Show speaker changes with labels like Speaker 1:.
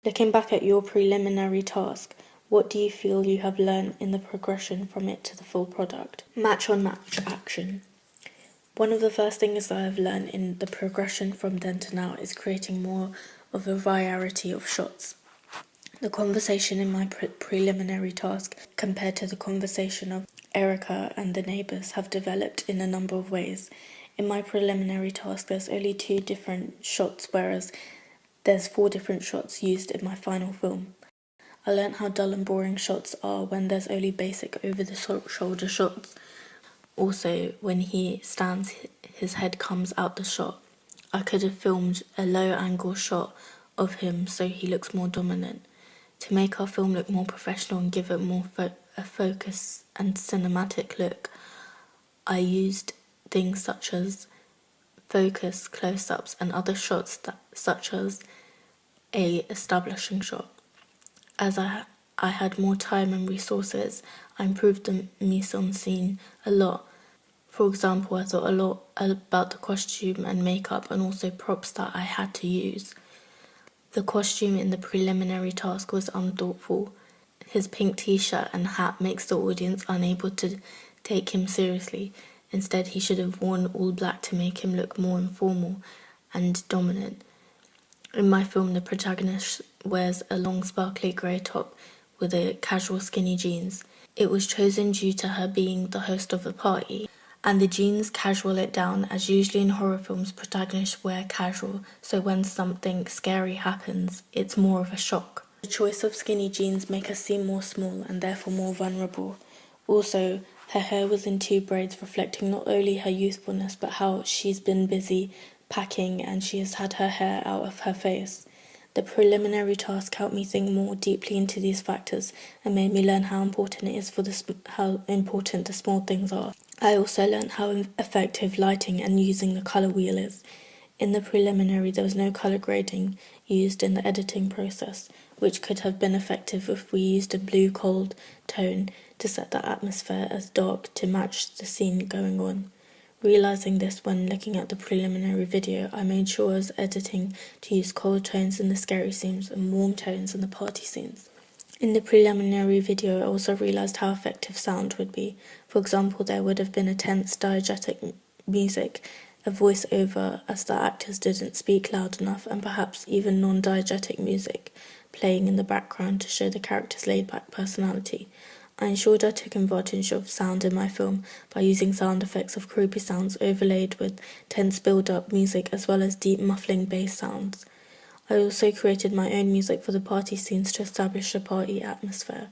Speaker 1: Looking back at your preliminary task, what do you feel you have learned in the progression from it to the full product? Match on match action. One of the first things I have learned in the progression from then to now is creating more of a variety of shots. The conversation in my preliminary task compared to the conversation of Erica and the neighbours have developed in a number of ways. In my preliminary task there's only 2 different shots, whereas there's 4 different shots used in my final film. I learnt how dull and boring shots are when there's only basic over-the-shoulder shots. Also, when he stands, his head comes out the shot. I could have filmed a low-angle shot of him so he looks more dominant. To make our film look more professional and give it more a focus and cinematic look, I used things such as focus, close-ups and other shots such as a establishing shot. As I had more time and resources, I improved the mise-en-scene a lot. For example, I thought a lot about the costume and makeup and also props that I had to use. The costume in the preliminary task was unthoughtful. His pink t-shirt and hat makes the audience unable to take him seriously. Instead, he should have worn all black to make him look more informal and dominant. In my film, the protagonist wears a long sparkly grey top with a casual skinny jeans. It was chosen due to her being the host of the party, and the jeans casual it down, as usually in horror films protagonists wear casual, so when something scary happens, it's more of a shock. The choice of skinny jeans make her seem more small and therefore more vulnerable. Also, her hair was in 2 braids, reflecting not only her youthfulness but how she's been busy packing and she has had her hair out of her face. The preliminary task helped me think more deeply into these factors and made me learn how important it is how important the small things are. I also learned how effective lighting and using the colour wheel is. In the preliminary, there was no colour grading used in the editing process, which could have been effective if we used a blue cold tone to set the atmosphere as dark to match the scene going on. Realising this when looking at the preliminary video, I made sure I was editing to use cold tones in the scary scenes and warm tones in the party scenes. In the preliminary video, I also realised how effective sound would be. For example, there would have been a tense, diegetic music, a voice-over as the actors didn't speak loud enough, and perhaps even non-diegetic music playing in the background to show the characters' laid-back personality. I ensured I took advantage of sound in my film by using sound effects of creepy sounds overlaid with tense build-up music as well as deep muffling bass sounds. I also created my own music for the party scenes to establish a party atmosphere.